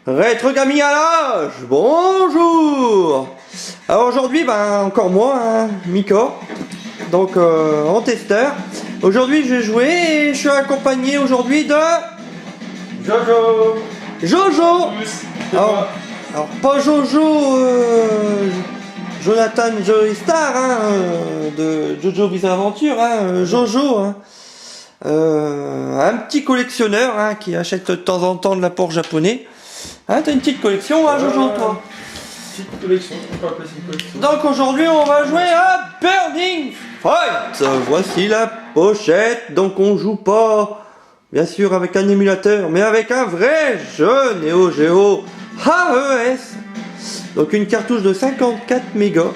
Rétro Gaming à l'âge, bonjour. Alors aujourd'hui, encore moi, hein, Miko, donc en testeur. Aujourd'hui je vais jouer et je suis accompagné aujourd'hui de... Jojo. Alors pas Jojo, Jonathan Joystar, hein, de Jojo Bizarre Adventure, hein, Jojo, hein. Un petit collectionneur, hein, qui achète de temps en temps de la porc japonais. Hein, t'as une petite collection, hein, Jojo, toi? Petite collection, on peut appeler ça une collection. Donc aujourd'hui on va jouer à Burning Fight. Voici la pochette. Donc on joue pas bien sûr avec un émulateur, mais avec un vrai jeu Neo Geo AES. Donc une cartouche de 54 mégas.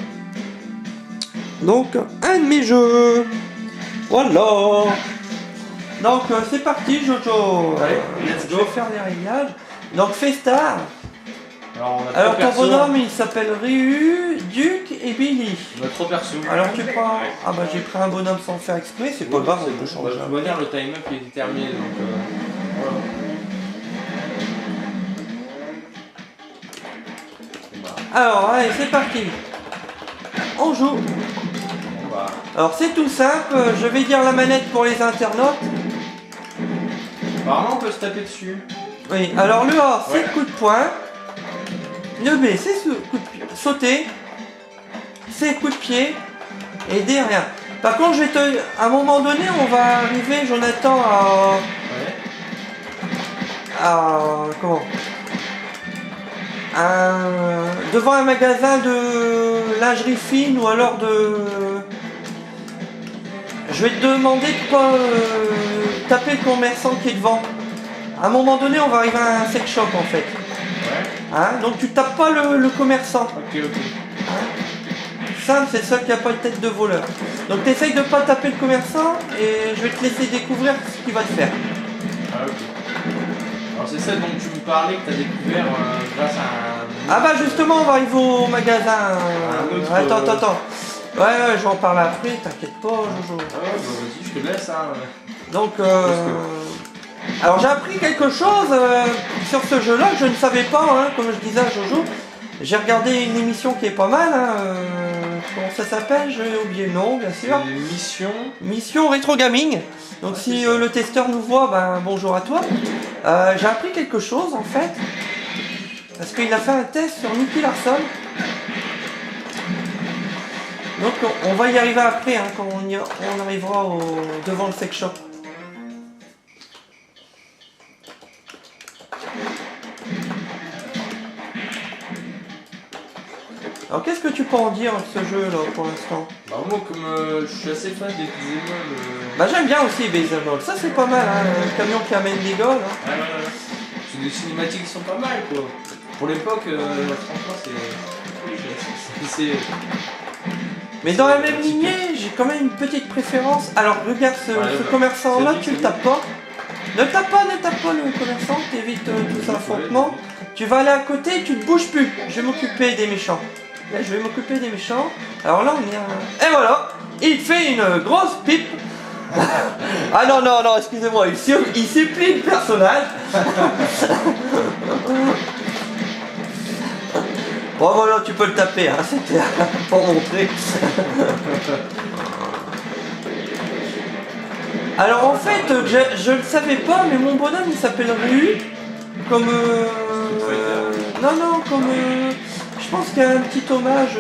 Donc un de mes jeux. Voilà. Donc c'est parti, Jojo. Allez, let's Je go. vais faire les réglages. Donc fais start. Alors, ton bonhomme il s'appelle Ryu, Duke et Billy. On a trop perso. Alors tu prends... Ah bah j'ai pris un bonhomme sans faire exprès, c'est pas grave, on peut changer. On va dire le time-up il est terminé donc voilà. Alors allez, c'est parti. On joue. Alors c'est tout simple, je vais dire la manette pour les internautes. Apparemment on peut se taper dessus. Oui, alors le A c'est Ouais. coup de poing. Le B c'est coup de pied, sauter. C'est coup de pied. Et D rien. Par contre je vais te... À un moment donné on va arriver, Jonathan, Ouais. comment devant un magasin de lingerie fine ou alors de... Je vais te demander de pas taper le commerçant qui est devant. À un moment donné on va arriver à un sex shop en fait. Ouais. Hein, donc tu tapes pas le commerçant. Ok. Simple, c'est le seul qui a pas de tête de voleur. Donc tu essayes de pas taper le commerçant et je vais te laisser découvrir ce qu'il va te faire. Ah ok. Alors c'est ça dont tu me parlais que tu as découvert grâce à un... Ah bah justement on va arriver au magasin. Un autre, Attends. Ouais, je vais en parler après, t'inquiète pas, Jojo. Ah ouais, bah vas-y, je te laisse hein. Donc, alors j'ai appris quelque chose sur ce jeu-là que je ne savais pas, hein, comme je disais à Jojo. J'ai regardé une émission qui est pas mal, hein, comment ça s'appelle? J'ai oublié le nom, bien sûr. Mission Rétro Gaming. Donc si le testeur nous voit, bonjour à toi. J'ai appris quelque chose en fait, parce qu'il a fait un test sur Nicky Larson. Donc on va y arriver après, hein, quand on arrivera devant le sex shop. Alors qu'est-ce que tu peux en dire de ce jeu là pour l'instant? Bah moi comme je suis assez fan des Beat'em J'aime bien aussi Beat'em All, ça c'est pas mal, hein, le camion qui amène des gars là. Ouais. C'est des cinématiques qui sont pas mal quoi. Pour l'époque, franchement c'est... Mais dans la même lignée, j'ai quand même une petite préférence. Alors regarde ce commerçant là, tu le tapes pas. Ne tape pas le commerçant, t'évites tout ça affrontement. Tu vas aller à côté, tu ne bouges plus. Je vais m'occuper des méchants. Là, je vais m'occuper des méchants. Alors là, on est à... Et voilà, il fait une grosse pipe. Ah non, excusez-moi, il supplie le personnage. Bon voilà, tu peux le taper, hein, c'était pour montrer. Alors en fait, je le savais pas, mais mon bonhomme il s'appelle Ryu. Comme... je pense qu'il y a un petit hommage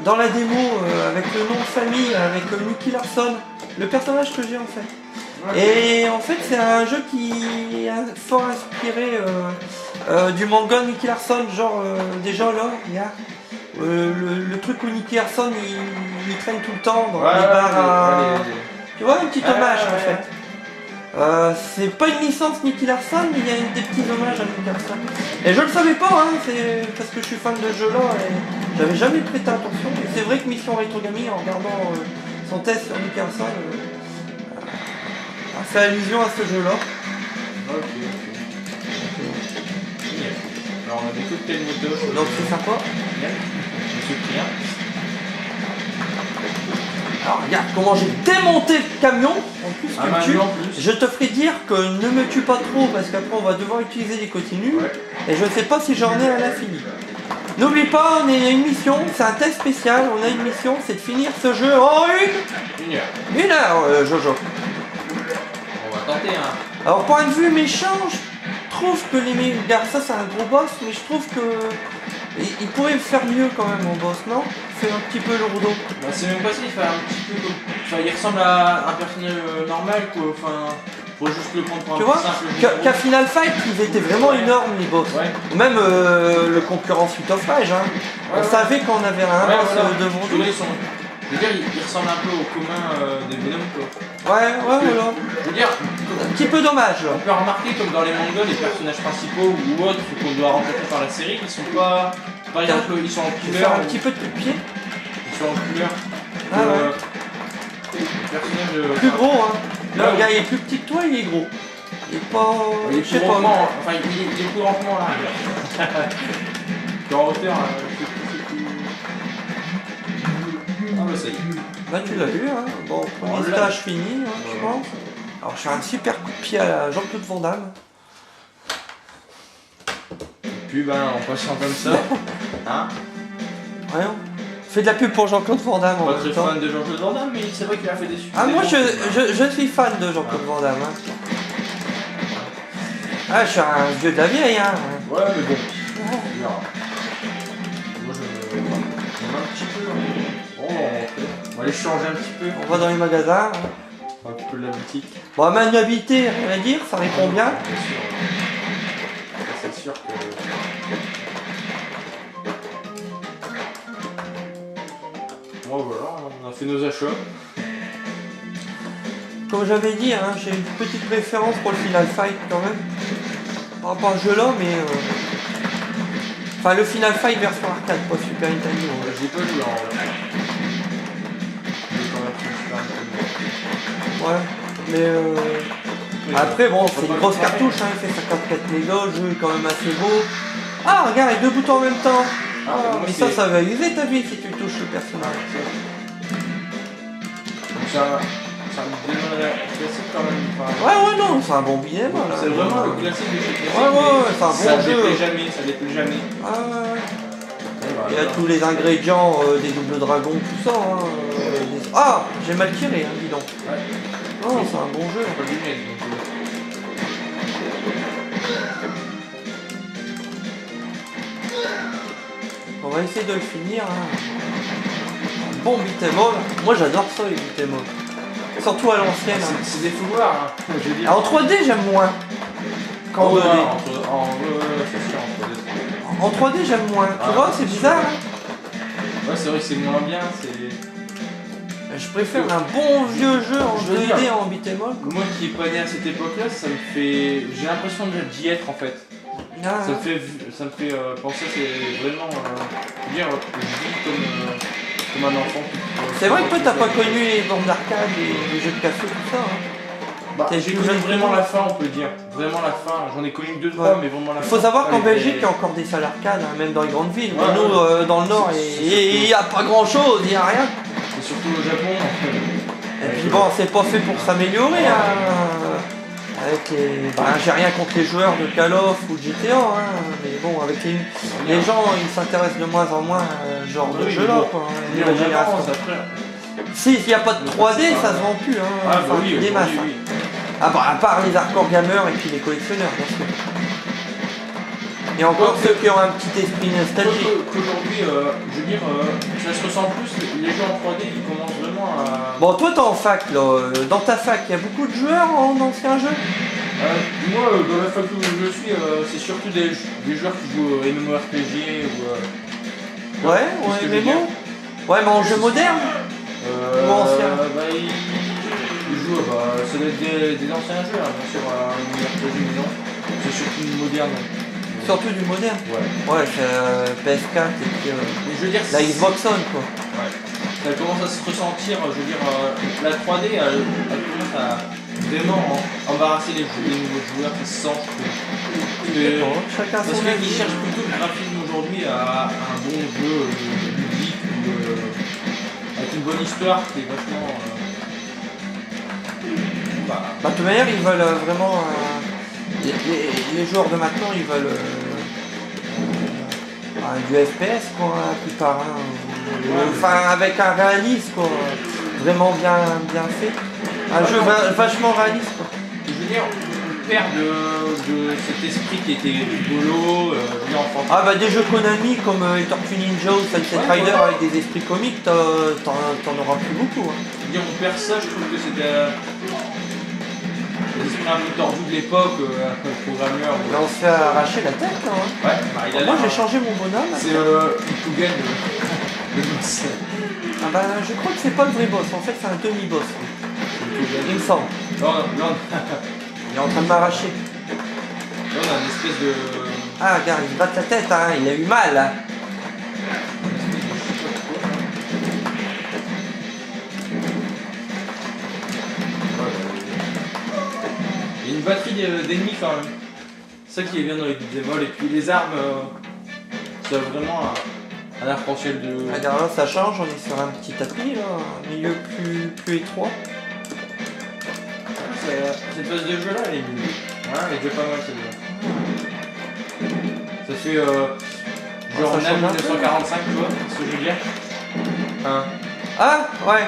dans la démo avec le nom de famille, avec Nicky Larson, le personnage que j'ai en fait. Et en fait c'est un jeu qui est fort inspiré du manga Nicky Larson, genre déjà là, regarde. Le truc où Nicky Larson il traîne tout le temps dans les bars. Tu vois, un petit hommage en fait. C'est pas une licence Nicky Larson, mais il y a des petits hommages à Nicky Larson. Et je le savais pas, hein, c'est parce que je suis fan de ce jeu là et j'avais jamais prêté attention. Et c'est vrai que Mission Rétro Gaming, en regardant son test sur Nicky Larson, a fait allusion à ce jeu là. Ok. Alors on a des cocktails motos. Donc c'est sympa. Je suis pris un. Alors regarde comment j'ai démonté le camion, en plus que Ah, tu. bah, en plus. Je te ferai dire que ne me tue pas trop parce qu'après on va devoir utiliser les continues Ouais. et je ne sais pas si j'en ai à l'infini. N'oublie pas, on a une mission, c'est un test spécial, on a une mission, c'est de finir ce jeu en 1 heure. 1 heure, Jojo. On va tenter, hein. Alors point de vue méchant, je trouve que les regarde, ça c'est un gros boss, mais je trouve que il pourrait faire mieux quand même mon boss, non? C'est un petit peu lourdeau. Bah, c'est même pas ça, il fait un petit peu comme. Enfin, il ressemble à un personnage normal, quoi. Enfin, faut juste le prendre pour un Tu peu vois simple. qu'à Final Fight, ils étaient vraiment énormes les boss. Ouais. Ou même le concurrent Street of Rage, hein. Ouais, On savait qu'on avait un Ouais, boss voilà. devant Parce que nous. là, je veux dire, il ressemble un peu au commun des bonhommes, quoi. Ouais, voilà. Je veux dire, Un petit peu dommage. on peut remarquer comme dans les mangas, les personnages principaux ou autres qu'on doit rencontrer par la série, ils sont pas. Par exemple, ils sont en Tu veux couleur. faire un petit peu de pied. Ils sont en couleur. Ah ouais. Les personnages. Plus gros, hein. Là, Là, le gars il est plus petit que toi, il est gros. Il est pas. Il est Je sais plus pas. lentement, enfin il est plus lentement là. En hauteur, c'est plus. Ah bah ça y est. Bah tu l'as vu, hein. Bon, premier Oh là. stage fini, hein, je pense. Alors je fais un super coup de pied à la Jean-Claude Van Damme. Puis ben en passant comme ça. Hein. Ouais, fais de la pub pour Jean-Claude Van Damme en Pas même très temps. fan de Jean-Claude Van Damme, mais c'est vrai qu'il a fait des super. Ah moi je suis fan de Jean-Claude Van Damme. Hein. Ah je suis un vieux de la vieille, hein. Ouais, mais bon. On verra. Moi je me. On a un petit peu. Bon, on va aller changer un petit peu. On va dans les magasins. Hein. Un petit peu de la boutique. Bon, maniabilité, rien à dire, ça répond bien. Bien sûr. C'est sûr que. Bon voilà, on a fait nos achats. Comme j'avais dit, hein, j'ai une petite préférence pour le Final Fight quand même. Par rapport à ce jeu-là, mais. Enfin, le Final Fight version arcade, pas Super Nintendo. Ouais. J'ai pas joué en vrai. J'ai quand même fait une Super Nintendo. Ouais, mais après, bon, c'est une grosse cartouche, hein, il fait 54 mégas, le jeu est quand même assez beau. Ah, regarde, avec deux boutons en même temps. Ah, Ah, moi, mais c'est- ça va user ta vie si tu touches le personnage. Donc ça me démarre classique quand même. Enfin, Ouais, non, c'est un bon billet, voilà. c'est vraiment le classique de chez classique. Ouais, mais c'est un bon ça jeu. déplaît jamais, ça déplaît jamais. Ah, ouais. Voilà. Il y a tous les ingrédients des doubles dragons, tout ça. Hein, Ah, j'ai mal tiré, hein, dis donc. Ouais. Oh, c'est un bon jeu. Pas du net, donc, On va essayer de le finir. Hein. Un bon beat'em all. Moi j'adore ça les beat'em all. Surtout à l'ancienne. Hein. c'est des fouloirs, hein. Je veux dire. Ah, en 3D j'aime moins. Qu'en 2D. C'est sûr, en 3D. En 3D j'aime moins. Ah, Tu vois, c'est c'est sûr. bizarre. Hein. Ouais, c'est vrai que c'est moins bien, c'est. Je préfère un bon vieux jeu en Je veux 2D dire- en beat'em all. Moi qui est pas né à cette époque-là, ça me fait. J'ai l'impression d'y être en fait. Ah, Ça me fait penser que c'est vraiment. Je veux dire, je vis comme un enfant. c'est vrai que toi t'as pas connu les bornes d'arcade, les jeux de café, tout ça. Hein. Bah, T'es j'ai plus connu jeune vraiment que la moi. fin, on peut dire. Vraiment la fin. J'en ai connu que 2-3, Ouais. mais vraiment la Il fin. faut savoir qu'en Avec Belgique des- il y a encore des salles arcade, hein, même dans les grandes villes. Ouais, Mais nous ouais. dans le nord il n'y a pas grand chose, il n'y a rien. Et surtout au Japon. Et puis bon, c'est pas fait pour s'améliorer. Hein. Avec les... bah, j'ai rien contre les joueurs de Call of ou de GTA, hein. Mais bon, avec les gens, ils s'intéressent de moins en moins à ce genre de Oui, jeu-là, bon. quoi. Hein, Mais nouvelle en génération. avance, après. Si, s'il n'y a pas de 3D, ça se vend plus. Hein. Ah bah Enfin, oui, des masses. oui. Ah bah, à part les hardcore gamers et puis les collectionneurs, bien sûr. Et encore ceux qui ont un petit esprit nostalgique. Qu'aujourd'hui, je veux dire, ça se ressent plus, les jeux en 3D, ils commencent vraiment à. Bon, toi t'es en fac, là. Dans ta fac, il y a beaucoup de joueurs en anciens jeux? Moi, dans la fac où je suis, c'est surtout des joueurs qui jouent au MMORPG ou. Ouais, qu'est-ce que je veux MMO. dire Ouais, mais en jeu moderne. Ou ancien. Bah, ils jouent, ça doit être des anciens jeux, hein, bien sûr, MMORPG, mais non. C'est surtout moderne. Surtout du moderne. Ouais. Ouais, c'est PS4 et puis Mais je veux dire, la Xbox One, quoi. Ouais. Ça commence à se ressentir, je veux dire, la 3D, elle commence à vraiment embarrasser les nouveaux joueurs qui se sentent. Bon, chacun Parce son qu'ils avis. cherchent plutôt le graphisme aujourd'hui à un bon jeu ludique ou avec une bonne histoire qui est vachement. Bah, de toute manière, ils veulent vraiment. Les joueurs de maintenant, ils veulent du FPS, quoi, la plupart. Hein. Enfin, avec un réalisme, quoi. Vraiment bien fait. Un jeu vachement réaliste, quoi. Je veux dire, on perd de cet esprit qui était rigolo, enfant. Ah bah des jeux Konami comme les Tortues Ninja ou Sunset Rider avec des esprits comiques, t'en auras plus beaucoup. Hein. Je veux dire, on perd ça, je trouve que c'était l'esprit un peu tordu de l'époque, le programmeur. Là on se fait arracher la tête là. Hein. Ouais, bah, Moi j'ai changé mon bonhomme. C'est Ikugen, le boss. Ah bah je crois que c'est pas le vrai boss, en fait c'est un demi-boss. Il me semble. Non. Il est en train de m'arracher. Là, on a une espèce de. Ah, regarde, il se batte la tête, hein, il a eu mal. Hein. Il y a une batterie d'ennemis quand même. C'est ça qui est bien dans les beat'em all. Et puis les armes, ça a vraiment un arc-en-ciel de. Regarde, là ça change, on est sur un petit tapis, là, un milieu plus étroit. Cette phase de jeu là, elle est nulle. Ouais, elle est déjà pas mal celle-là. Ça fait genre ça en change un 1945, tu vois, ce que je veux dire. Hein. Ah, ouais,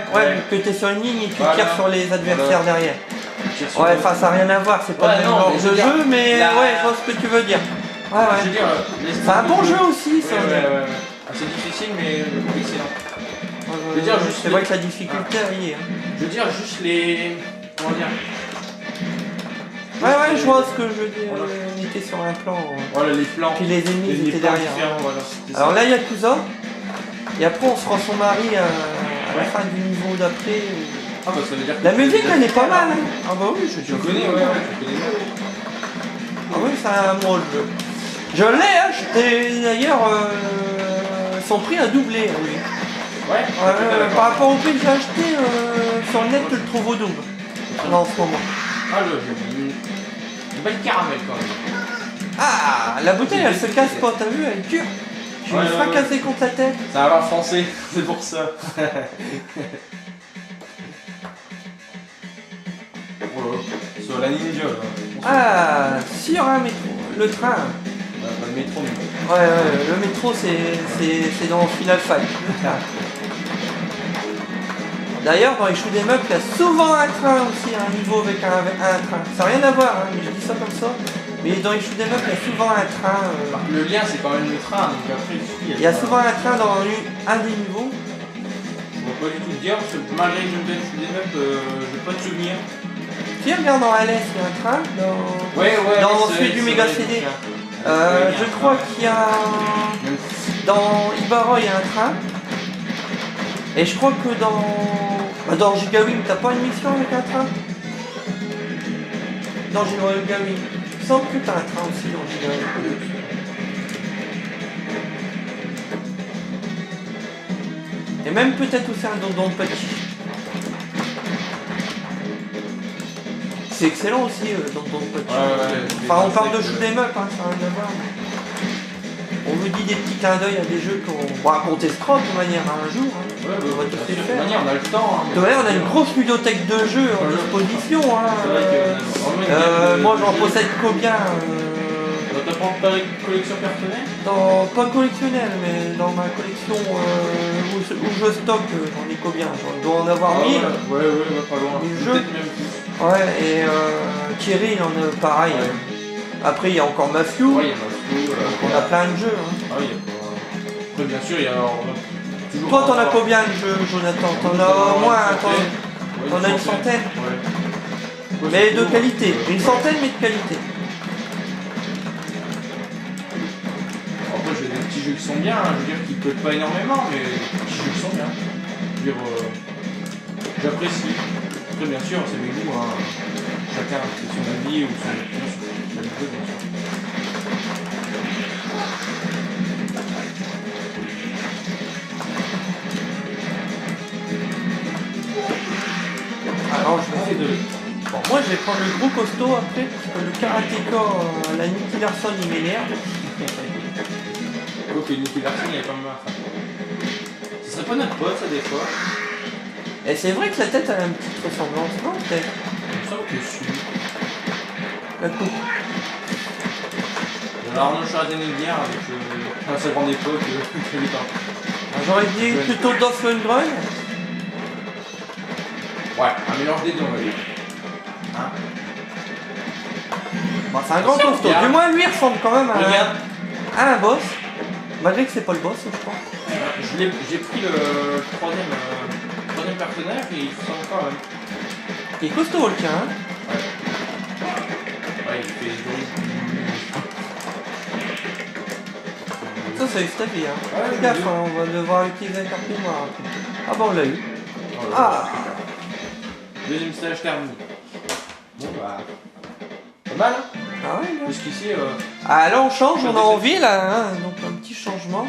que t'es sur une ligne et tu tires sur les adversaires derrière. Ouais, enfin ça n'a rien à voir, c'est pas le même genre de jeu, mais ouais, je vois ce que tu veux dire. Ouais. Je veux dire, c'est un bon jeu aussi, ça. Ouais. C'est difficile, mais excellent. Je veux dire, juste c'est vrai que la difficulté elle y est. Hein. Je veux dire, juste les. Comment dire? Ouais, je vois ce que je veux dire. On était sur un plan. Voilà, les plans. Puis les ennemis ils étaient derrière. Voilà, alors là, il y a Yakuza. Et après, on se rend son mari à la fin du niveau d'après. Ah bah ça veut dire que la musique, elle est pas mal. Hein. Ah bah oui, je connais, je connais. Ah oui, c'est un bon jeu. Je l'ai, hein. D'ailleurs, son prix a doublé. Oui. Ouais. Par rapport au prix que j'ai acheté sur le net, je le trouve au double. Là, en ce moment. Ah, une belle caramel quand même. Ah, la bouteille elle se casse pas, t'as vu, elle est dure. Je vais me fracasser contre la tête. Ça va avoir français, c'est pour ça. Sur la ninja là. Ah, sur un métro, le train. Pas le métro, mais. Ouais, le métro c'est dans Final Fight. D'ailleurs, dans les shoot'em up, il y a souvent un train aussi, un niveau avec un train. Ça n'a rien à voir, hein, mais je dis ça comme ça. Mais dans les shoot'em up, il y a souvent un train. Le lien, c'est quand même le train, donc après, il y a souvent un train dans un des niveaux. Je ne vais pas du tout te dire, parce que malgré que j'aime bien le shoot'em up, je n'ai pas de souvenir. Tu regardes dans LS, il y a un train. Dans celui du Mega CD. Je crois qu'il y a. Dans Ibarra, il y a un train. Et je crois que dans Gigawing, t'as pas une mission avec un train? Dans Gigawing. Il semble que t'as un train aussi dans Gigawing. Et même peut-être aussi un Don Petit. C'est excellent aussi, Don Petit. Enfin, on parle de shoot'em up, hein, ça n'a rien à voir. On vous dit des petits clins d'œil à des jeux qu'on testera de toute manière un jour. Hein. On va tout faire. De toute manière, on a le temps. Hein, on a une grosse bibliothèque de jeux en disposition. Hein. Moi, j'en possède combien t'as pas une collection personnelle? Pas collectionnelle, mais dans ma collection où je stocke, j'en ai combien? J'en dois en avoir 1000. Ouais, pas loin. 1000 jeux. Peut-être même plus. Ouais, et Thierry, il en a pareil. Ouais. Après, il y a encore Mafio. Ouais, il y a Mafio. On a plein de jeux. Hein. Ah, il y a pas. Après, bien sûr, il y a. Toujours toi, t'en as combien de jeux, Jonathan? T'en as au moins t'en as une centaine. Ouais. Mais de qualité. Une centaine, mais de qualité. Après, j'ai des petits jeux qui sont bien. Je veux dire, qui ne coûtent pas énormément, mais des petits jeux qui sont bien. Je veux dire, j'apprécie. Après, bien sûr, c'est mes goûts. Hein. Chacun a son avis ou son opinion sur chaque jeu, bien sûr. Alors, je vais de... Bon, moi, je vais prendre le gros costaud après, parce que le karatéka, la Nicky Larson, il m'énerve. Ok, Nicky Larson, il y a pas mal. Ce serait pas notre pote, ça, des fois. Et c'est vrai que la tête a une petite ressemblance, non peut-être? Il me semble que si. La coupe. Arnold Schwarzenegger avec à sa grande époque, très vite. J'aurais dit plutôt Dolph Lundgren. Ouais, un mélange des deux, on va dire. Hein? Bon, c'est un grand costaud. Du moins, lui, il ressemble quand même Regarde. à un boss. Malgré que c'est pas le boss, je crois. J'ai pris le troisième personnage et il ressemble quand même. Il est costaud, le tien, hein. Ouais, il fait des bruits. Ça, c'est Staffy, hein. Ouais, Fais gaffe, hein, on va devoir utiliser la carte mémoire. Ah bah, on l'a eu. Oh, Ah. Deuxième stage terminé. Bon bah. Pas mal, hein? Ah ouais, là. Jusqu'ici, Ah, là, on change, on a envie, là, hein. Donc, un petit changement.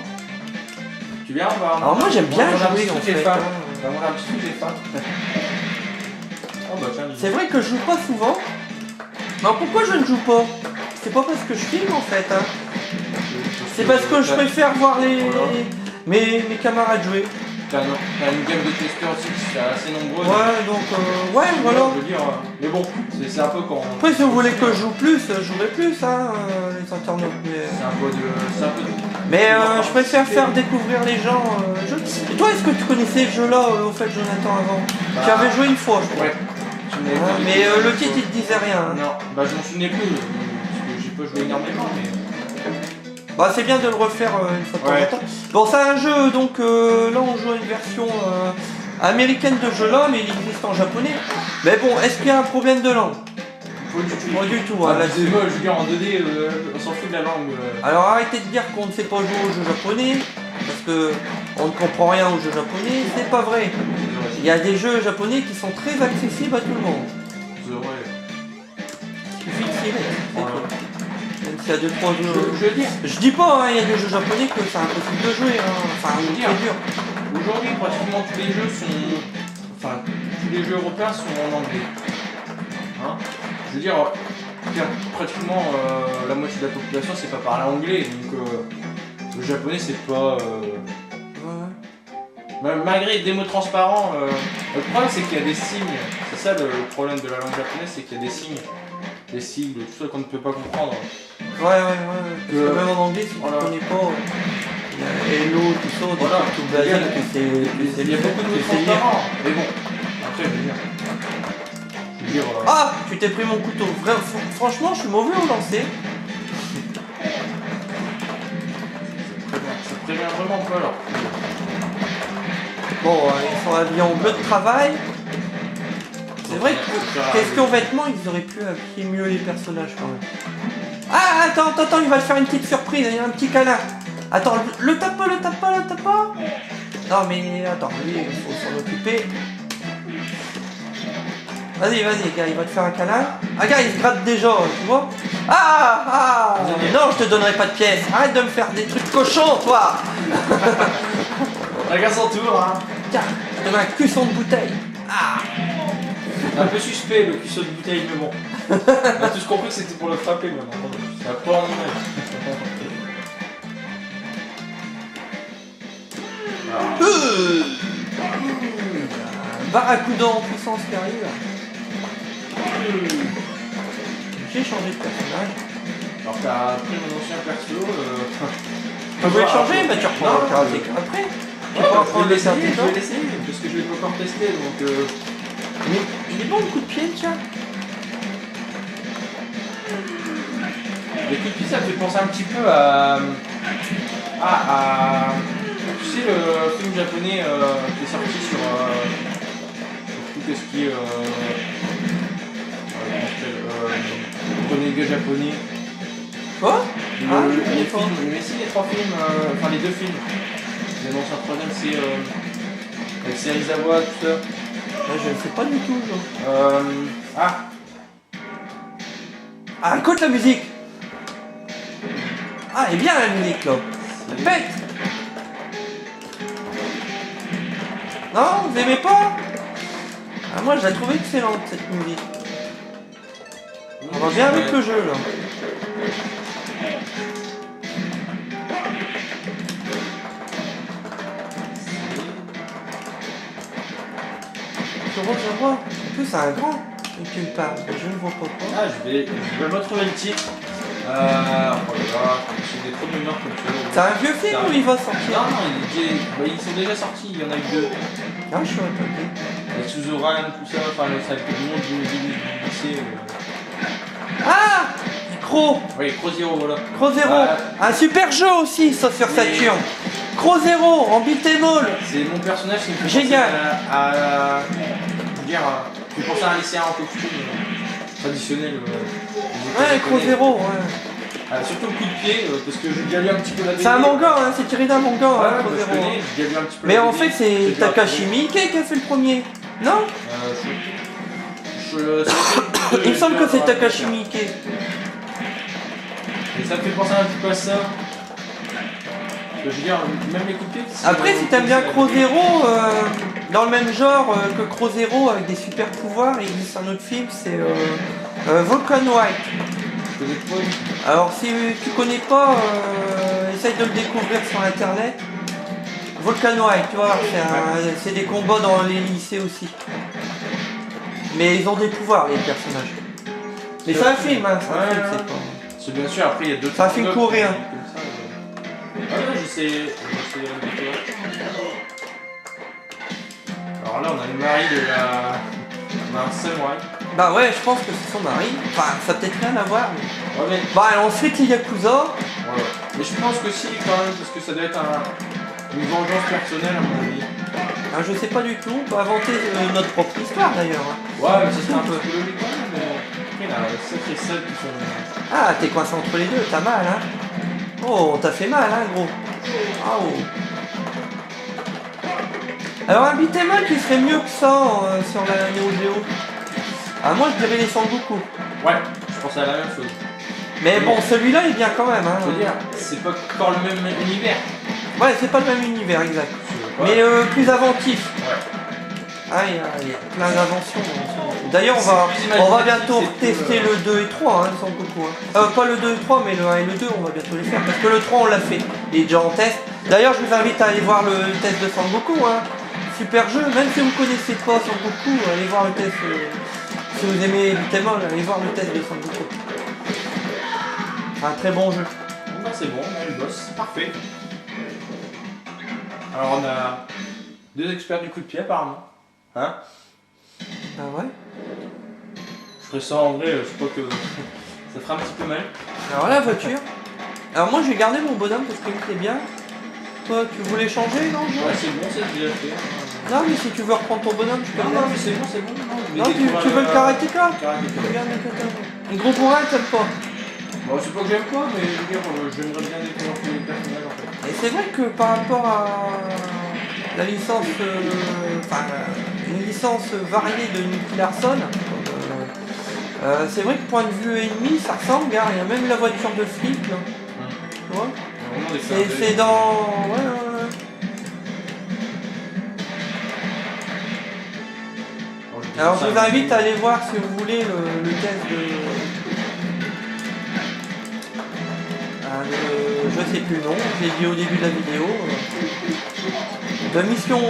tu viens, on va. Alors, moi, j'aime bien on va jouer, un en petit truc, fait. j'ai faim. hein. On va manger un petit truc, j'ai faim. Oh bah tiens, C'est vrai que je joue pas souvent. Mais pourquoi je ne joue pas? C'est pas parce que je filme, en fait, hein. C'est parce que je préfère voir mes camarades jouer. T'as une gamme de testeurs aussi qui est assez nombreuse. Ouais, donc, ouais, voilà. Je veux dire, mais bon, c'est un peu quand. Après, si vous voulez que je joue plus, je jouerai plus, hein, les internautes. C'est un peu de. Mais je préfère faire découvrir les gens. Et toi, est-ce que tu connaissais ce jeu-là, au fait, Jonathan, avant? Tu avais joué une fois, je crois. Ouais. Mais le titre, il te disait rien. Hein. Non, bah je m'en souvenais plus, parce que j'ai pas joué énormément, mais. Bah, c'est bien de le refaire une fois de temps en temps. Bon, c'est un jeu, donc là, on joue à une version américaine de jeu là, mais il existe en japonais. Mais bon, est-ce qu'il y a un problème de langue? Pas du tout. Pas du tout, Ah, hein, là, je veux dire, en 2D, on s'en fout de la langue. Alors arrêtez de dire qu'on ne sait pas jouer au jeu japonais, parce que on ne comprend rien au jeu japonais, c'est pas vrai. Il y a des jeux japonais qui sont très accessibles à tout le monde. C'est vrai. Il suffit de s'y mettre, c'est Voilà. tout. Même s'il y a 2-3 jeux. Je veux dire, Je dis pas, hein, il y a des jeux japonais que c'est impossible de jouer, hein. Enfin, Je veux c'est dire. dur. aujourd'hui, pratiquement tous les jeux sont. Enfin, tous les jeux européens sont en anglais. Hein? Je veux dire, pratiquement la moitié de la population c'est pas parler anglais, donc le japonais c'est pas. Ouais. Malgré des mots transparents, le problème c'est qu'il y a des signes. C'est ça le problème de la langue japonaise, c'est qu'il y a des signes, des sigles, tout ça qu'on ne peut pas comprendre. Ouais. Parce que même en anglais, si tu Voilà. connais pas, il y a hello, tout ça, des Voilà. trucs tout basiques, que c'est Il y a beaucoup de mots transparents, mais bon, après je veux dire. Ah, tu t'es pris mon couteau. Franchement, je suis mauvais au lancer. Ça prévient vraiment pas alors. Bon, ils sont habillés en bleu de travail. C'est vrai que question vêtements, ils auraient pu habiller mieux les personnages quand même. Ah, attends, il va te faire une petite surprise, il y a un petit câlin. Attends, le tape pas. Non mais attends, lui, il faut s'en occuper. Vas-y, gars, il va te faire un câlin. Ah, gars, il se gratte déjà, tu vois. Ah non, je te donnerai pas de pièces. Arrête de me faire des trucs cochons, toi. Chacun son tour, hein. Tiens, je te mets un cuisson de bouteille. Ah. Un peu suspect le cuisseau de bouteille, mais bon. On a tous compris que c'était pour le frapper maintenant. C'est la première image. Barracuda en puissance qui arrive. J'ai changé de personnage. Alors t'as pris mon ancien perso. Tu veux le changer? Bah tu reprends le karatéka après. Tu peux reprendre le je karatéka. vais l'essayer, parce que je l'ai pas encore testé, donc Mais il est bon le coup de pied, tiens. les coups de pied, ça me fait penser un petit peu à... Tu sais, le film japonais qui est sorti sur tout ce qui est... Renégé japonais. Quoi? Les films, mais si, les 3 films, enfin les 2 films. Les anciens troisième, c'est avec Serizawa, tout ça. Ouais, je ne sais pas du tout. Genre. Ah, écoute la musique. Ah, elle est bien la musique là. Elle pète. Non, vous aimez pas? Ah, moi je la trouve excellente cette musique. On va bien avec le jeu là. vois. En plus, c'est un grand. Et tu me parles. Je ne vois pas quoi. Ah, je vais retrouver le titre. Oh là là, c'est des trop de mémoire comme ça. C'est un vieux film ou il va sortir? Non, ils sont déjà sortis, il y en a eu 2. Ah, je suis pas dit. Les Suzerain, tout ça, enfin, ça a été le monde du lycée. Ah, Cro. Oui, Cro Zero, voilà. Cro Zero. Un super jeu aussi, ça sur Saturn. Cro Zero en beat'em all. C'est mon personnage qui me fait Génial. je veux dire, je pense à un lycéen en costume traditionnel. Ouais, Cro Zero, ouais. Surtout le coup de pied, parce que j'ai déjà lu un petit peu la BD. C'est un manga, hein, c'est tiré d'un manga, Ouais, hein, Cro je Zero. connais, j'ai déjà lu un petit peu Mais la en BD. fait, c'est Takashi Miike qui a fait le premier. Non? Il me semble que c'est Takashi Miike. Et ça me fait penser un petit peu à ça. Je veux dire, même les coups de pied. Après, si t'aimes bien Cro Zero, dans le même genre que Cro Zero avec des super pouvoirs, il existe un autre film, c'est Vulcan White. Je connais pas. Alors, si tu connais pas, essaye de le découvrir sur internet. Vulcan White, tu vois, c'est des combats dans les lycées aussi. Mais ils ont des pouvoirs, les personnages. Mais c'est un film, hein, c'est un film, c'est pas. C'est bien sûr, après il y a d'autres. C'est un film coréen. Ah ouais, j'essaie de découvrir. Alors là, on a une Marie de la. On a un samouraï. Bah ouais, je pense que c'est son mari. Enfin, ça a peut-être rien à voir. Mais... Ouais, mais. Bah, elle en fait les Yakuza. Ouais. Mais je pense que si, quand même, parce que ça doit être une vengeance personnelle, à mon avis. Ah, je sais pas du tout, on peut inventer notre propre histoire d'ailleurs. Hein. Ouais, mais ça serait un peu logique quand même, mais. Après, là, sacré celles qui sont. Ah, t'es coincé entre les deux, t'as mal, hein. Oh, on t'a fait mal, hein, gros. Ah, oh. Alors, un beat'em all qui serait mieux que ça sur la Neo Geo. Ah, moi je dirais les Sangoku. Ouais, je pensais à la même chose. Mais bon, celui-là est bien quand même, hein. Je veux dire, c'est pas encore le même univers. Ouais, c'est pas le même univers, exact. Ouais. Mais plus inventif. Ouais. Ah, il y a plein d'inventions. D'ailleurs, on va bientôt tester le 2 et 3, hein, Sangoku. Hein. Pas le 2 et 3, mais le 1 et le 2, on va bientôt les faire. Parce que le 3, on l'a fait. Il est déjà en test. D'ailleurs, je vous invite à aller voir le test de Sangoku. Hein. Super jeu, même si vous ne connaissez pas Sangoku, allez voir le test. Si vous aimez beat'em all, allez voir le test de Sangoku. Un très bon jeu. Bon, bah, c'est bon, on a le boss. Parfait. Alors, on a 2 experts du coup de pied, apparemment. Hein? Ah ouais? Je ferais ça en vrai, je crois que ça fera un petit peu mal. Alors la voiture. Alors moi, je vais garder mon bonhomme parce qu'il me plaît bien. Toi, tu voulais changer, non? Ouais, c'est bon, c'est déjà fait. Non, mais si tu veux reprendre ton bonhomme, tu peux Non, le non, faire. mais c'est bon, c'est bon. Non, tu veux le karatéka? Karatéka. Regarde le kata. Un gros bourrin, t'aimes pas. Bon, c'est pas que j'aime pas, mais je veux dire, j'aimerais bien découvrir tous les personnages en fait. Et c'est vrai que par rapport à la licence, enfin, une licence variée de Nicky Larson, c'est vrai que point de vue ennemi, ça ressemble, regarde, il y a même la voiture de flic, là. Tu vois? C'est dans... Ouais. Alors je vous invite à aller voir si vous voulez le test de... je sais plus le nom, je l'ai dit au début de la vidéo. De mission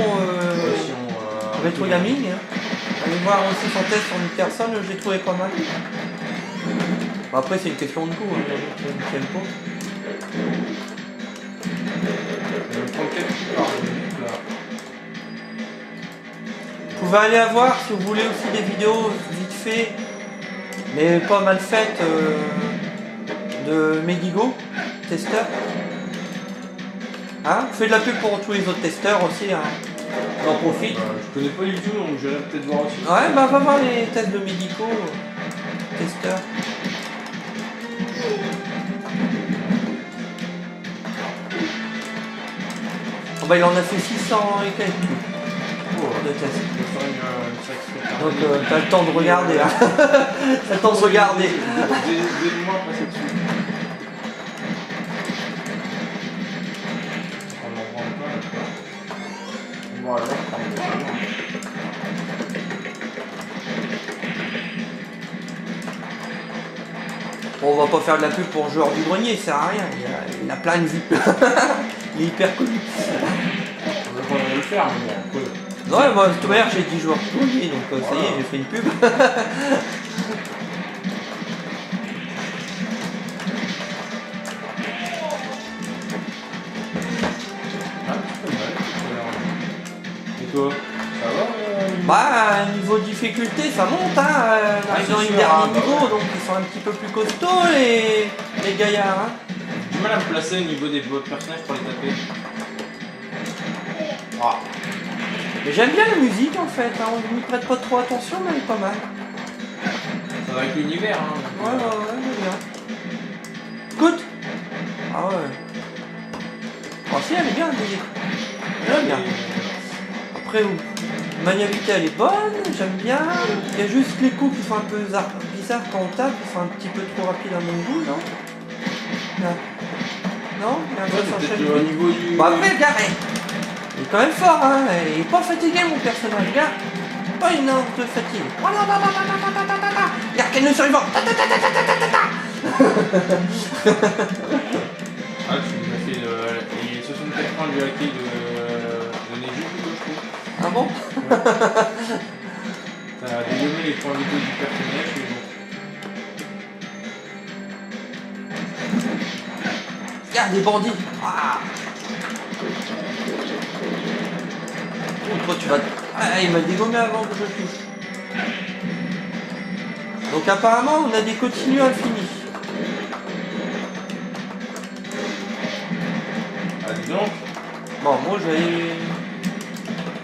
Retro Gaming. Hein. Allez voir aussi son test sur une personne, je l'ai trouvé pas mal. Bon, après c'est une question de goût, hein, qui n'aime pas. Vous pouvez aller à voir si vous voulez aussi des vidéos vite fait, mais pas mal faites de Medigo, testeur. Hein, je fais de la pub pour tous les autres testeurs aussi, hein. J'en profite. Je connais pas du tout, donc j'irai peut-être voir aussi. Ouais, bah va voir les tests de Medico, testeurs. Oh bah il en a fait 600 et quelques de tests. Donc t'as le temps de regarder, hein. T'as le temps de regarder. Aidez-moi à passer dessus. On en prend pas. Voilà. Bon, on va pas faire de la pub pour Joueur du Grenier, il sert à rien, il a plein de vues. Il est hyper connu. On va prendre le faire, mais bon, Ouais, moi, de toute manière, j'ai 10 joueurs pour lui, donc ça y est, j'ai fait une pub. Et toi, ça va Bah, niveau difficulté, ça monte, hein. On arrive dans c'est les sûr, derniers bah niveaux, ouais. donc ils sont un petit peu plus costauds, les gaillards, hein. J'ai du mal à me placer au niveau des personnages pour les taper. Ah, Mais j'aime bien la musique, en fait, hein. On n'y prête pas trop attention, mais elle est pas mal. ça va avec l'univers, hein. Ouais, j'aime bien. Écoute. Ah ouais. Oh si, elle est bien, la musique. J'aime bien. Après, maniabilité, elle est bonne, j'aime bien. Il y a juste les coups qui sont un peu bizarres quand on tape, ils sont un petit peu trop rapides à mon goût, non? Non? Il y a un peu s'enchaîne. Peut-être au niveau du... Bon après, regarde, il est quand même fort, hein. Il est pas fatigué, mon personnage, regarde. Pas une heure de fatigue. Regarde, quel nœud survivant. Ah, tu nous as fait les 64 points du hacké de Neju, plutôt, je trouve. Ah bon? T'as dégommé les points vitaux du personnage, mais bon. Regarde, des bandits. Ah. Oh, toi, tu vas... Ah, il m'a dégommé avant que je touche. Donc apparemment, on a des continues infinis. Ah, dis donc. Bon, moi, je vais...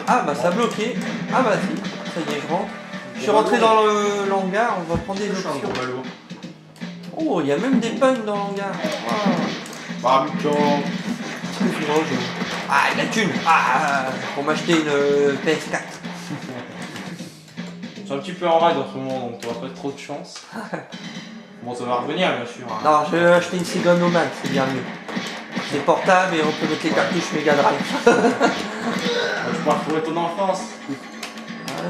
Ah, bah ça a bloqué. Ah, bah si. Ça y est, je rentre. Je suis rentré dans l'hangar, on va prendre des options. Oh, il y a même des punks dans l'hangar. Wow. Bah, putain. Ah, la thune. Ah, pour m'acheter une PS4. C'est un petit peu en rade en ce moment, donc t'auras pas trop de chance. Bon, ça va revenir, bien sûr. Hein. Non, je vais acheter une Sega Nomad, c'est bien mieux. C'est portable et on peut mettre les cartouches Mega Drive. Tu pourras retrouver ton enfance.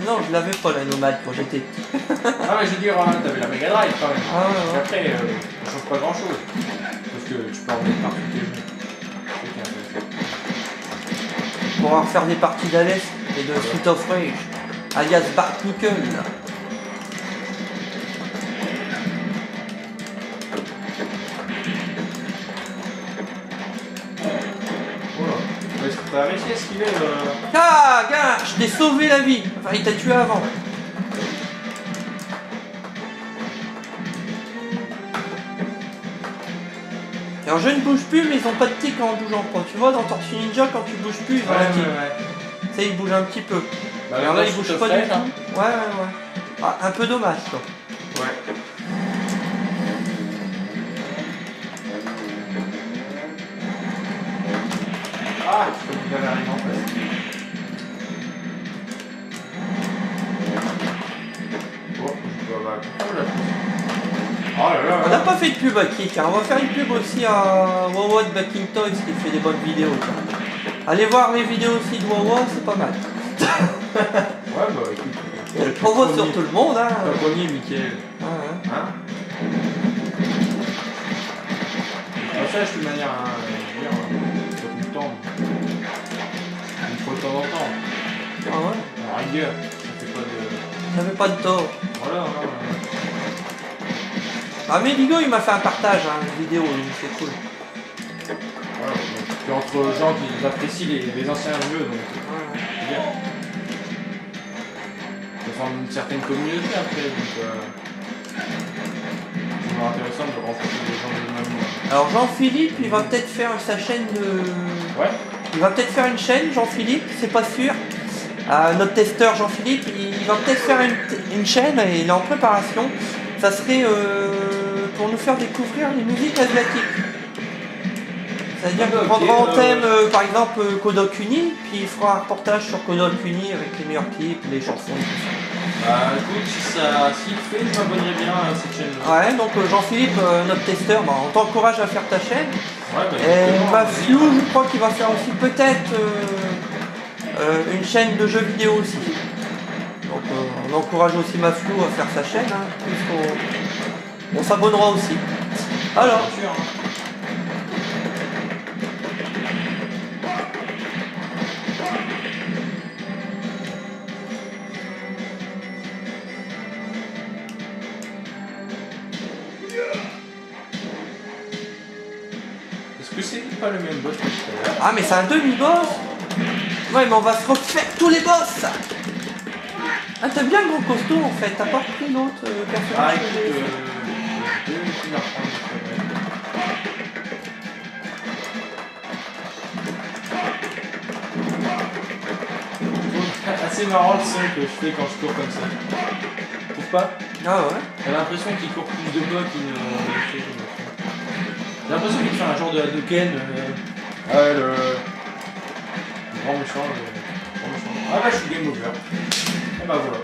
Non, je l'avais pas la Nomad quand j'étais petit. Ah, mais je veux dire, t'avais la Mega Drive quand même. Ah ouais, ouais. Après, ça change pas grand chose. Parce que tu peux en mettre partout tes jeux. C'est intéressant. On va refaire des parties d'Alès et de Street of Rage, alias Bart Nickel. Voilà. Est-ce que t'as réussi à esquiver Ah, gars, je t'ai sauvé la vie. Enfin, il t'a tué avant. Alors je ne bouge plus, mais ils ont pas de tic en bougeant pas. Tu vois, dans Tortue Ninja, quand tu bouges plus, ils ont un tic. Tu sais, ils bougent un petit peu. Bah, Alors là, ils bougent pas du tout. hein. Ouais. Ah, un peu dommage, quoi. Ouais. Ah, je peux vous arriver en face. Oh, je peux avoir... Oh là là. On n'a pas fait de pub à Kik, hein. On va faire une pub aussi à Wawa de Backing Toys qui fait des bonnes vidéos. Tiens. Allez voir les vidéos aussi de Wawa, c'est pas mal. Ouais, bah écoute. On voit sur tout le monde, hein. T'as pogné, Mickaël. Ouais. Hein? Ça, de toute manière, hein, je veux dire, pas tout le temps. Une fois de temps en temps. Ah ouais. En rigueur, ça fait pas de... Ça fait pas de tort. Voilà. Ah mais Bigo il m'a fait un partage, hein, une vidéo, donc c'est cool. Voilà. Puis entre gens qui apprécient les anciens jeux, donc c'est bien. Ça forme une certaine communauté après, donc c'est toujours intéressant de rencontrer des gens de même. Alors Jean-Philippe, il va peut-être faire sa chaîne de... Ouais. Il va peut-être faire une chaîne, Jean-Philippe, c'est pas sûr. Notre testeur Jean-Philippe, il va peut-être faire une chaîne, et il est en préparation. Ça serait pour nous faire découvrir les musiques asiatiques. C'est-à-dire qu'il prendra en thème, par exemple, Kodokuni, puis il fera un reportage sur Kodokuni avec les meilleurs clips, les chansons et tout ça. Bah écoute, s'il le fait, je m'abonnerai bien à cette chaîne-là. Ouais, donc Jean-Philippe, notre testeur, bah, on t'encourage à faire ta chaîne. Ouais, bah, Et Mathieu, je crois qu'il va faire aussi peut-être une chaîne de jeux vidéo aussi. Donc on encourage aussi Mathieu à faire sa chaîne, hein, puisqu'on s'abonnera aussi. Alors, bien sûr, hein. Est-ce que c'est pas le même boss que tout à l'heure? Ah mais c'est un demi-boss. Ouais mais on va se refaire tous les boss. Ah t'as bien le gros costaud en fait, t'as pas repris l'autre Ah personnage que écoute, j'ai- je vais finir par prendre. Assez marrant le son que je fais quand je cours comme ça. Tu trouves pas? Ah ouais. J'ai l'impression qu'il court plus de pas qu'il ne fait. J'ai l'impression qu'il fait un genre de Hadouken. Ouais, le grand méchant. Le grand méchant. Ah bah je suis game over. Ah bah voilà.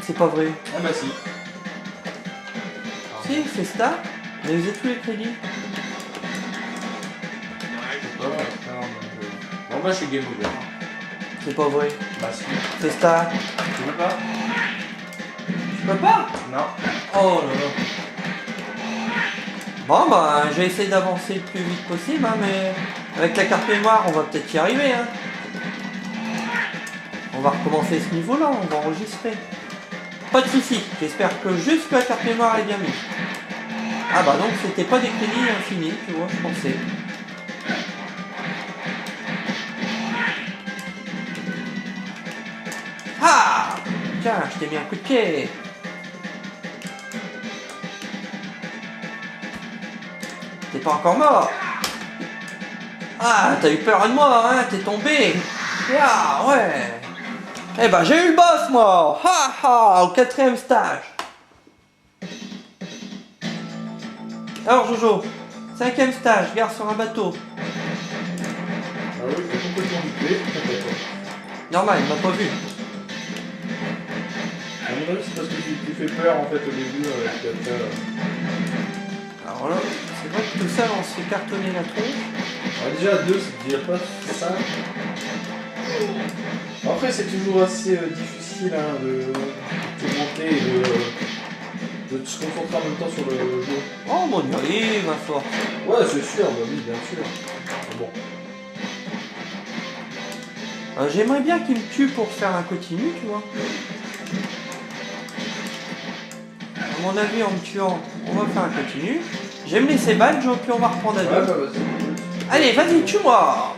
C'est pas vrai. Ah bah si. Si, c'est ça. Mais vous avez tous les crédits. Je sais pas, bon bah je suis game over. C'est pas vrai. Bah si. C'est ça. Tu veux pas? Tu peux pas? Non. Oh là là. Bon bah je vais essayer d'avancer le plus vite possible hein, mais avec la carte mémoire on va peut-être y arriver hein. On va recommencer ce niveau là, on va enregistrer. Pas de soucis, j'espère que juste la carte mémoire est bien mise. Ah bah donc c'était pas des crédits infinis, tu vois, je pensais. Ah! Tiens, je t'ai mis un coup de pied. T'es pas encore mort. Ah, t'as eu peur de moi, hein, t'es tombé. Ah, ouais. Eh ben, j'ai eu le boss, moi. Ha ha, au 4e stage. Alors, Jojo, 5e stage, gare sur un bateau. Ah oui, t'as complètement loupé. Normal, il m'a pas vu. À mon avis, c'est parce que tu fais peur en fait au début puis après. Alors là, c'est vrai que tout ça, on se fait cartonner la tronche. Alors déjà, 2, c'est déjà pas ça. Après, c'est toujours assez difficile hein, de te monter et de se concentrer en même temps sur le jeu. Oh, bon, on y arrive, à force. Ouais, c'est sûr, bah oui, bien sûr. Mais bon. J'aimerais bien qu'il me tue pour faire un continu, tu vois. À mon avis, en me tuant, on va faire un continu. Je vais me laisser battre, Joe, puis on va reprendre à Ouais, deux. bah vas-y. Allez, vas-y, tue-moi.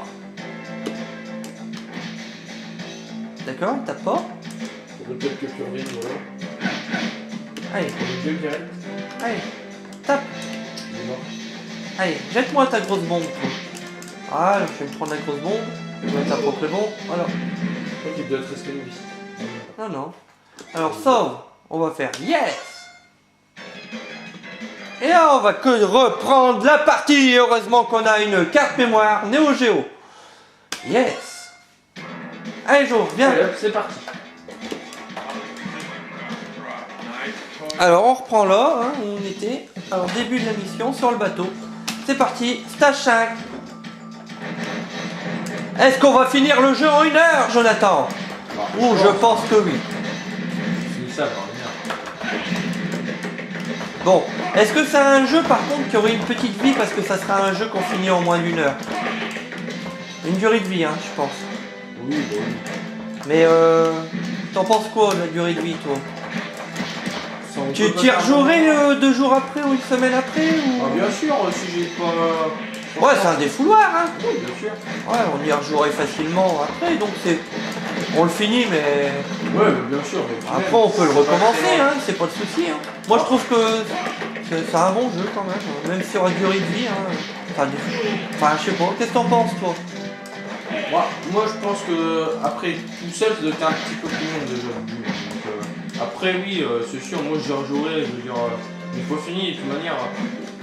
D'accord, tape pas. Faudrait peut-être que tu reviennes, voilà. Allez, Pour le gueule direct. allez, tape. Il est mort. Allez, jette-moi ta grosse bombe, toi. Ah, je vais me prendre la grosse bombe. Je vais ta propre bombe. Voilà. Je crois qu'il doit te rester une vie. Non, non. Alors, sauve. On va faire yes. Et là, on va que reprendre la partie. Heureusement qu'on a une carte mémoire Neo Geo. Yes. Allez, Joe, viens. Allez hop, c'est parti. Alors, on reprend là, hein, où on était. Alors, début de la mission sur le bateau. C'est parti, stage 5. Est-ce qu'on va finir le jeu en 1 heure, Jonathan? Ouh, je pense que oui. Finis ça, par venir. Bon, est-ce que c'est un jeu par contre qui aurait une petite vie parce que ça sera un jeu qu'on finit en moins d'1 heure? Une durée de vie, hein, je pense. Oui, bah oui. Mais t'en penses quoi de la durée de vie, toi? Ça, on Tu peut pas t'y faire rejouerais 2 jours après ou 1 semaine après ou... Ah, bien sûr, si j'ai pas. Ouais, c'est un défouloir, hein. Oui, bien sûr. Ouais, on y rejouerait facilement après, donc c'est... On le finit, mais... Ouais, mais bien sûr. Mais tu Après, m'aimes. on peut le C'est pas recommencer, très hein, c'est pas de souci. Hein. Moi, je trouve que c'est un bon jeu quand même, même sur la durée de vie. Hein. Enfin, je sais pas, qu'est-ce que t'en penses, toi? Moi je pense que après tout seul ça doit être un petit peu plus long déjà. Donc, après oui, c'est sûr, moi j'y rejouerai, je veux dire, une fois fini, de toute manière,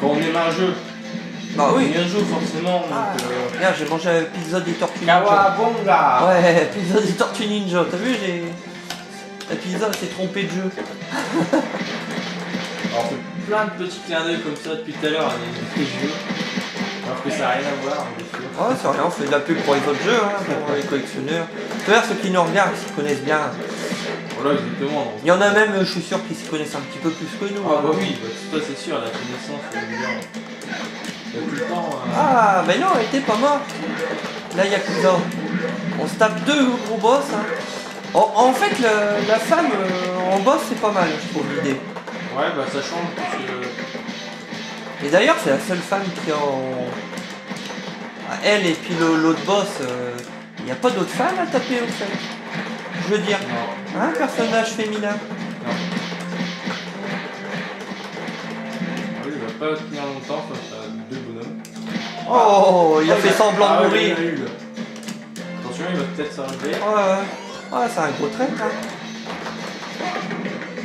quand on aime un jeu, Bah on oui. y joue forcément. Donc, Ah. Regarde, j'ai mangé un pizza des Tortues Ninja. Kawabonga. Ouais, pizza des Tortues Ninja, t'as vu, la pizza s'est trompée de jeu. Alors on fait plein de petits clins d'œil comme ça depuis tout à l'heure à des jeux, alors que ça n'a rien à voir, bien sûr. Ouais, c'est rien, on fait de la pub pour les autres jeux, hein, pour les collectionneurs. D'ailleurs, ceux qui nous regardent, ils s'y connaissent bien. Voilà, exactement. Donc. Il y en a même, je suis sûr, qui s'y connaissent un petit peu plus que nous. Ah hein. bah oui, bah, ça c'est sûr, la connaissance, je veux dire, il y a tout le temps. Ah, ben non, elle était pas morte. La Yakuza. On se tape 2 gros boss. Hein. En fait, la femme en boss, c'est pas mal, je trouve, l'idée. Ouais, bah ça change parce que Et d'ailleurs, c'est la seule femme qui en... Elle et puis l'autre boss, il n'y a pas d'autres femmes à taper au fait. Je veux dire, Non. un personnage féminin. Non. Ah oui, il va pas tenir longtemps face à deux bonhommes. Oh, il a fait semblant de oui, mourir. il a eu, là. Attention, il va peut-être s'arrêter. Ouais, c'est un gros trait, hein.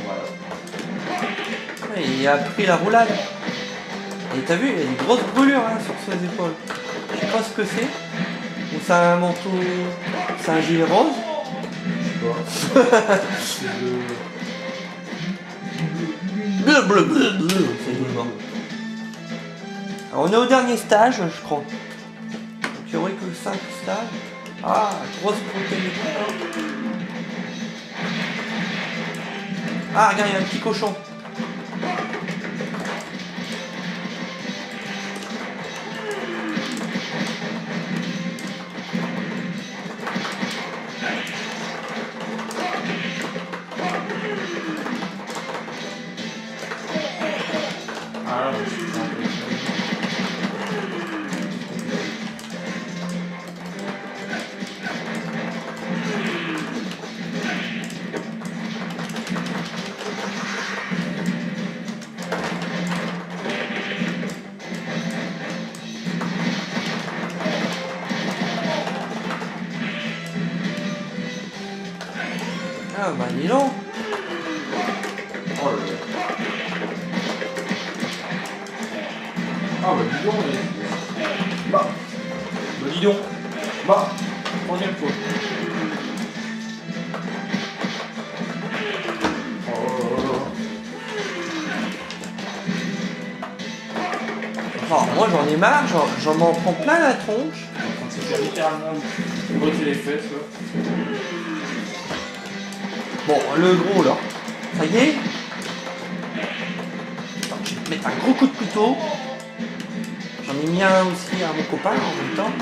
Voilà. Ouais, il a pris la roulade. Et t'as vu, il y a des grosses brûlures hein, sur ses épaules. Je sais pas ce que c'est. Ou c'est un manteau. C'est un gilet rose. Je sais pas. C'est de... Bleu. C'est du mort. Alors, on est au dernier stage, je crois. Donc il n'y aurait que 5 stages. Ah, grosse protéine. Ah, regarde, il y a un petit cochon. Ah, je suis un peu... Ah, bah dis donc. Oh là là. Ah bah dis donc, bah dis donc. Bah, troisième fois. Oh là là. Oh, moi j'en ai marre, j'en m'en prends plein la tronche. En train de se faire littéralement botter les fesses là. Bon, le gros là, ça y est. Attends, je vais te mettre un gros coup de couteau. J'en ai mis un aussi à mon copain en même temps.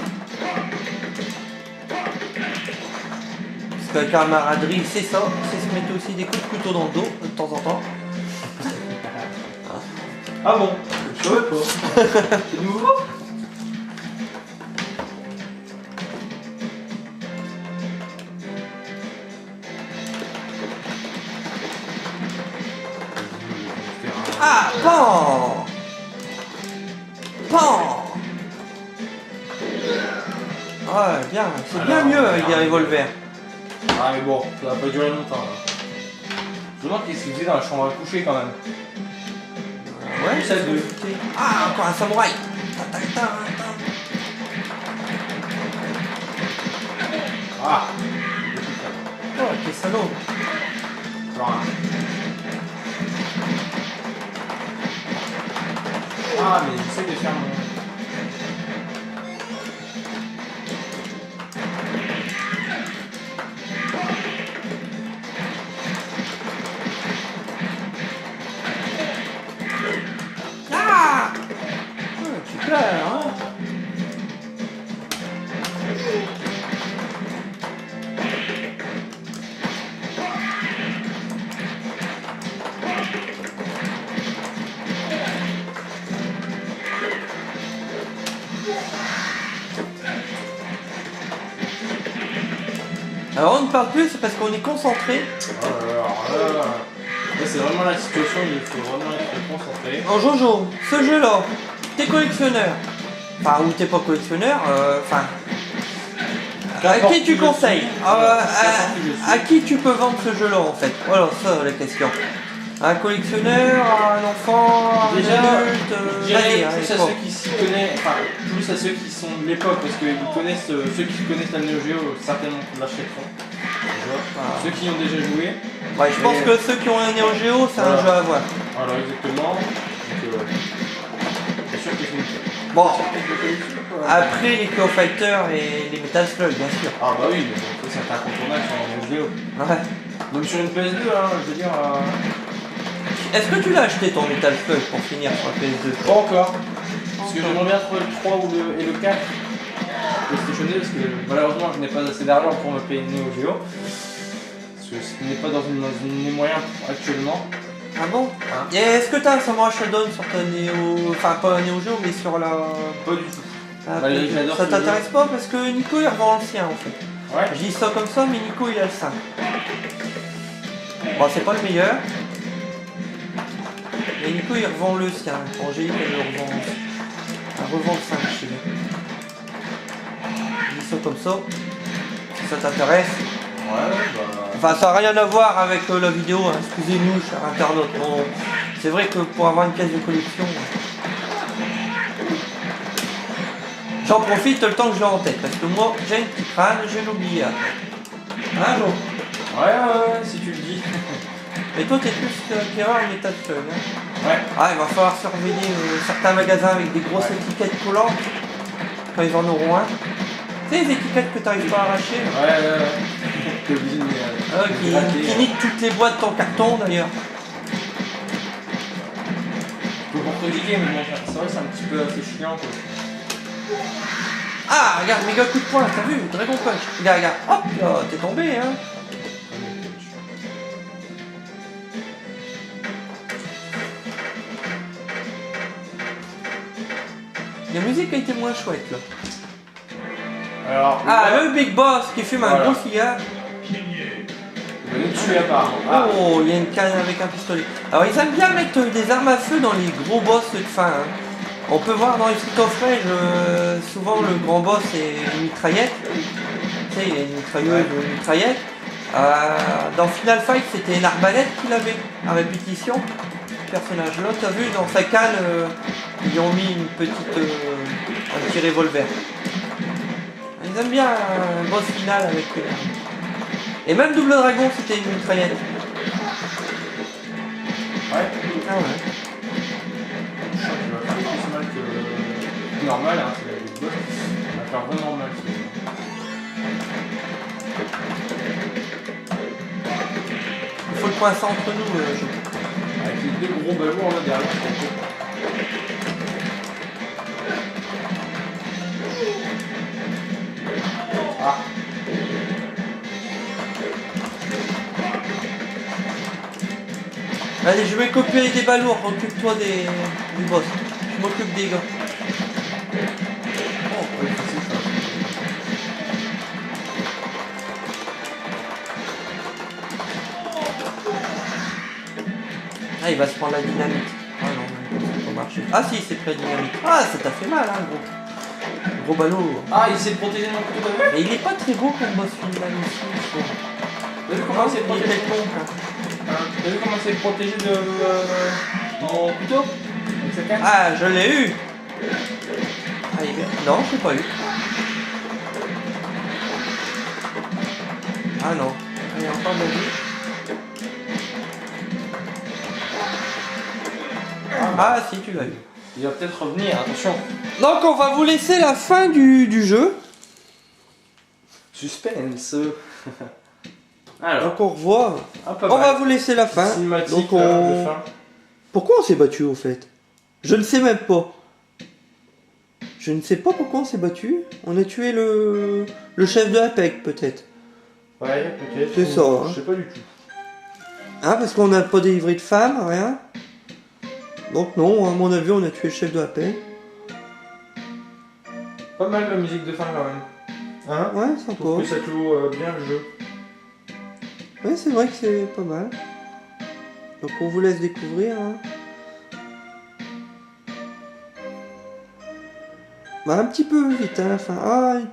Parce que la camaraderie, c'est ça, c'est se mettre aussi des coups de couteau dans le dos de temps en temps. Ah bon, je savais pas. C'est nouveau. Ah, pan! Pan! Ouais, bien, c'est bien Alors, mieux avec des revolvers. Ah mais bon, ça va pas durer longtemps là. Je me demande qu'est-ce qu'il faisait dans la chambre à coucher quand même. Ouais, ça deux. Ah, encore un samouraï! Ah. Oh, quel salaud! Genre. Ah mais j'essaie de faire mon... Ah! Tu pleures, hein? Alors on ne parle plus, c'est parce qu'on est concentré. Oh là là, alors là, là c'est vraiment la situation où il faut vraiment être concentré. En Jojo, ce jeu-là, t'es collectionneur. Enfin, ou t'es pas collectionneur, enfin... À qui tu conseilles? À qui tu peux vendre ce jeu-là en fait? Voilà, ça la question. À un collectionneur, à un enfant, à un Déjà, adulte, je dirais vas-y, plus allez, à quoi. ceux qui s'y connaissent, enfin plus à ceux qui sont de l'époque, parce que ils connaissent, ceux qui connaissent la Neo Geo certainement l'achèteront. Ah. Ceux qui ont déjà joué. Ouais, je pense que ceux qui ont un Neo Geo, c'est un Voilà. jeu à voir. Voilà exactement. Donc c'est sûr que c'est une... Bon, après les Claw Fighter et les Metal Slug, bien sûr. Ah bah oui, mais bon, ça c'est incontournable sur la Neo Geo. Ouais. Même sur une PS2, hein, je veux dire... Est-ce que tu l'as acheté ton Metal Slug pour finir sur la PS2? Pas encore. Parce que j'aimerais bien trouver le 3 ou et le 4 PlayStation 2 parce que malheureusement je n'ai pas assez d'argent pour me payer une Neo Geo. Parce que ce n'est pas dans mes moyens actuellement. Ah bon? Hein? Et est-ce que t'as un Samurai Shodown sur ta Néo... Enfin, pas un Néo Geo, mais sur la... Pas du tout. Ah, Bah, j'adore ça ce t'intéresse pas parce que Nico il revend l'ancien en fait. Ouais. Je dis ça comme ça, mais Nico il a le 5. Bon, c'est pas le meilleur. Mais Nico il revend le sien. Angélique elle le revend. Elle revend le 5 chez lui. Je dis ça comme ça. Si ça t'intéresse. Ouais, bah. Enfin, ça n'a rien à voir avec la vidéo, hein. Excusez-nous, cher internaute. Bon, c'est vrai que pour avoir une pièce de collection. J'en profite le temps que je l'ai en tête, parce que moi j'ai une petite crâne, je vais l'oublier après. Hein, Joe? Ouais, si tu le dis. Mais toi t'es plus acquéreur en état de feuille, hein. Ouais. Ah, il va falloir surveiller certains magasins avec des grosses étiquettes collantes, quand ils en auront un. Tu sais les étiquettes que t'arrives pas à arracher là. Ouais. T'es obligé de Qui niquent toutes les boîtes en carton d'ailleurs. Faut pour critiquer, mais bon, c'est vrai que c'est un petit peu assez chiant quoi. Ah, regarde, méga coup de poing, t'as vu? Dragon Punch. Regarde, hop là, t'es tombé, hein. La musique a été moins chouette là. Alors, Le Big Boss qui fume un gros cigare. il va nous tuer apparemment. Ah. Oh, il y a une canne avec un pistolet. Alors ils aiment bien mettre des armes à feu dans les gros boss de fin. Hein. On peut voir dans les Street of Rage, souvent le grand boss est une mitraillette. Tu sais, il y a une mitrailleuse ou une mitraillette. Dans Final Fight, c'était une arbalète qu'il avait à répétition. Ce personnage-là, t'as vu, dans sa canne, ils ont mis une petite, un petit revolver. Ils aiment bien un boss final avec une arme. Et même Double Dragon, c'était une mitraillette. Ouais. Ah ouais. Je crois qu'il va faire plus mal que normal, hein, c'est la Big Boss. Il va faire vraiment mal. Il faut le coincer entre nous, je crois. Avec les deux gros ballons là derrière. Ah. Allez, je vais copier des balourds, occupe-toi du boss. Je m'occupe des gars. Oh, ouais, c'est ça. Ah, il va se prendre la dynamite. Ah non, ça va pas marcher. Ah si, c'est très dynamite. Ah, ça t'a fait mal, hein, gros. Gros ballot. Ah, il s'est protégé de mon couteau, t'as vu? Mais il est pas très beau comme boss final aussi, je trouve. T'as vu comment il s'est Il est protégé? quelconque, hein. T'as vu comment il s'est protégé de mon couteau? Avec sa canne? Ah, je l'ai eu. Ah, non, je l'ai pas eu. Ah non. Allez, encore de la vie. Ah si, tu l'as eu. Il va peut-être revenir, attention. Donc on va vous laisser la fin du jeu. Suspense. Alors, Donc on revoit. hop, On va vous laisser la fin. cinématique Donc de fin. Pourquoi on s'est battu au fait? Je ne sais même pas. Je ne sais pas pourquoi on s'est battu. On a tué le chef de l'APEC peut-être. Ouais, ok. C'est ça, hein. Je sais pas du tout. Hein, parce qu'on n'a pas délivré de femme, rien. Donc non, à mon avis on a tué le chef de l'APEC. Pas mal la musique de fin quand même. Hein? Ouais, Je trouve sympa. que ça clôt bien le jeu. Ouais, c'est vrai que c'est pas mal. Donc on vous laisse découvrir. Hein. Bah, un petit peu vite à la fin. Ah, une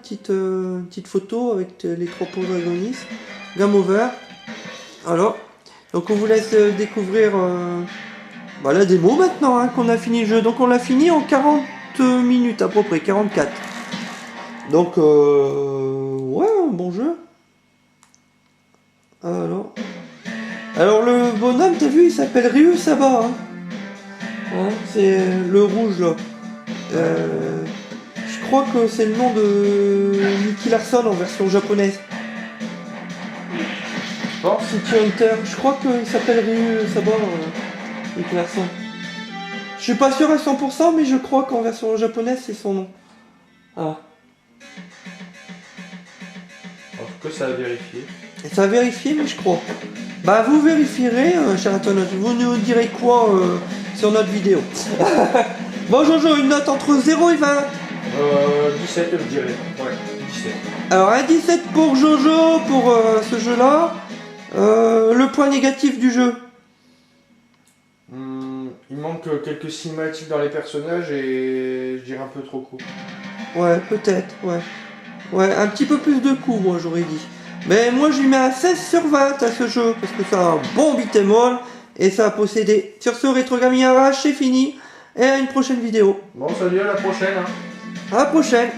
petite photo avec les trois protagonistes. Game over. Alors, donc on vous laisse découvrir la démo maintenant hein, qu'on a fini le jeu. Donc on l'a fini en 40 minutes à peu près, 44. Donc ouais, un bon jeu. Alors le bonhomme, t'as vu, il s'appelle Ryu Saba. Hein, c'est le rouge là. Je crois que c'est le nom de Nicky Larson en version japonaise. Bon. City Hunter. Je crois qu'il s'appelle Ryu Saba, Nicky Larson. Je suis pas sûr à 100%, mais je crois qu'en version japonaise c'est son nom. Ah. En tout cas, ça a vérifié. Et ça a vérifié, mais je crois. Bah vous vérifierez, cher internaute, vous nous direz quoi sur notre vidéo. Bon Jojo, une note entre 0 et 20. 17 je dirais. Ouais, 17. Alors un 17 pour Jojo pour ce jeu-là. Le point négatif du jeu. Il manque quelques cinématiques dans les personnages et je dirais un peu trop court. Ouais, peut-être, ouais. Ouais, un petit peu plus de coups, moi j'aurais dit. Mais moi je lui mets un 16 sur 20 à ce jeu, parce que c'est un bon beat'em all, et ça a possédé. Sur ce, Retro Gaming Arrache, c'est fini, et à une prochaine vidéo. Bon, salut, à la prochaine. Hein. À la prochaine.